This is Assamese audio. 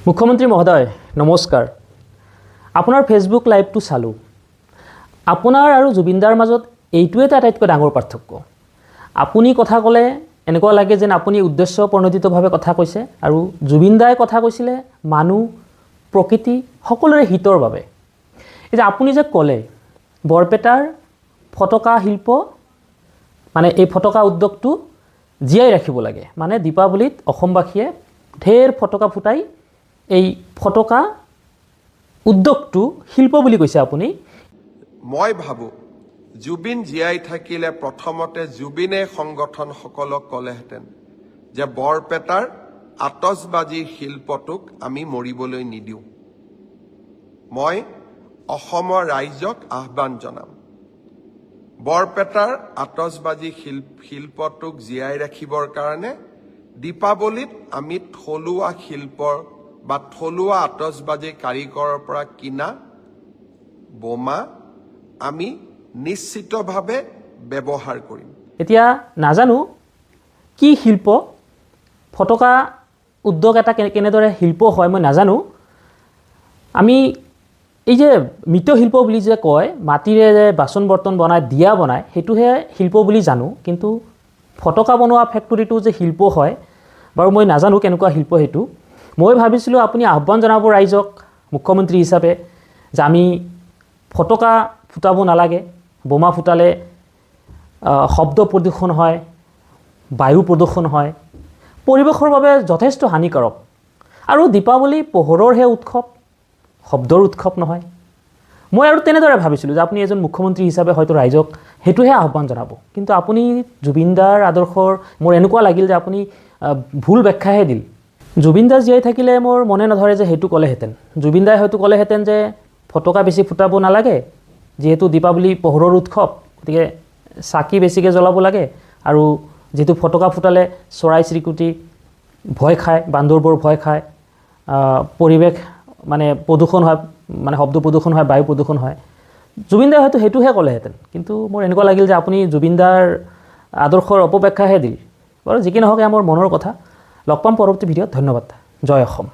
মুখ্যমন্ত্ৰী মহোদয় নমস্কাৰ। আপোনাৰ ফেচবুক লাইভটো চালোঁ। আপোনাৰ আৰু জুবিনদাৰ মাজত এইটোৱে এটা আটাইতকৈ ডাঙৰ পাৰ্থক্য। আপুনি কথা ক'লে এনেকুৱা লাগে যেন আপুনি উদ্দেশ্য প্ৰণোদিতভাৱে কথা কৈছে, আৰু জুবিনদাই কথা কৈছিলে মানুহ প্ৰকৃতি সকলোৰে হিতৰ বাবে। এই যে আপুনি যে ক'লে বৰপেটাৰ ফটকা শিল্প মানে এই ফটকা উদ্যোগটো জীয়াই ৰাখিব লাগে, মানে দীপাৱলীত অসমবাসীয়ে ঢেৰ ফটকা ফুটাই এই ফটকা উদ্যোগটো শিল্প বুলি কৈছে আপুনি। মই ভাবোঁ জুবিন জীয়াই থাকিলে প্ৰথমতে জুবিনে সংগঠনসকলক ক'লেহেঁতেন যে বৰপেটাৰ আতচবাজীৰ শিল্পটোক আমি মৰিবলৈ নিদিওঁ। মই অসমৰ ৰাইজক আহ্বান জনাম, বৰপেটাৰ আতচবাজী শিল্পটোক জীয়াই ৰাখিবৰ কাৰণে দীপাৱলীত আমি থলুৱা শিল্পৰ বা থলুৱা আতচবাজী কাৰিকৰৰ পৰা কিনা বোমা আমি নিশ্চিতভাৱে ব্যৱহাৰ কৰিম। এতিয়া নাজানো কি শিল্প, ফটকা উদ্যোগ এটা কেনেদৰে শিল্প হয় মই নাজানো। আমি এই যে মৃৎশিল্প বুলি যে কয়, মাটিৰে যে বাচন বৰ্তন বনায়, দিয়া বনায়, সেইটোহে শিল্প বুলি জানো। কিন্তু ফটকা বনোৱা ফেক্টৰীটো যে শিল্প হয় বাৰু মই নাজানো কেনেকুৱা শিল্প সেইটো। মই ভাবিছিলোঁ আপুনি আহ্বান জনাব ৰাইজক মুখ্যমন্ত্ৰী হিচাপে যে আমি ফটকা ফুটাব নালাগে, বোমা ফুটালে শব্দ প্ৰদূষণ হয়, বায়ু প্ৰদূষণ হয়, পৰিৱেশৰ বাবে যথেষ্ট হানিকাৰক। আৰু দীপাৱলী পোহৰৰহে উৎসৱ, শব্দৰ উৎসৱ নহয়। মই আৰু তেনেদৰে ভাবিছিলোঁ যে আপুনি এজন মুখ্যমন্ত্ৰী হিচাপে হয়তো ৰাইজক সেইটোহে আহ্বান জনাব। কিন্তু আপুনি জুবিনদাৰ আদৰ্শৰ মোৰ এনেকুৱা লাগিল যে আপুনি ভুল ব্যাখ্যাহে দিল। জুবিনদা জীয়াই থাকিলে মোৰ মনে নধৰে যে সেইটো ক'লেহেঁতেন। জুবিনদাই হয়তো ক'লেহেঁতেন যে ফটকা বেছি ফুটাব নালাগে, যিহেতু দীপাৱলী পোহৰৰ উৎসৱ, গতিকে চাকি বেছিকৈ জ্বলাব লাগে, আৰু যিহেতু ফটকা ফুটালে চৰাই চিৰিকটি ভয় খায়, বান্দৰবোৰ ভয় খায়, পৰিৱেশ মানে প্ৰদূষণ হয়, মানে শব্দ প্ৰদূষণ হয়, বায়ু প্ৰদূষণ হয়। জুবিনদাই হয়তো সেইটোহে ক'লেহেঁতেন। কিন্তু মোৰ এনেকুৱা লাগিল যে আপুনি জুবিনদাৰ আদৰ্শৰ অপব্যাখ্যাহে দিল। বাৰু যি কি নহওক, এয়া মোৰ মনৰ কথা। লগ পাম পৰৱৰ্তী ভিডিঅ'ত। ধন্যবাদ। জয় অসম।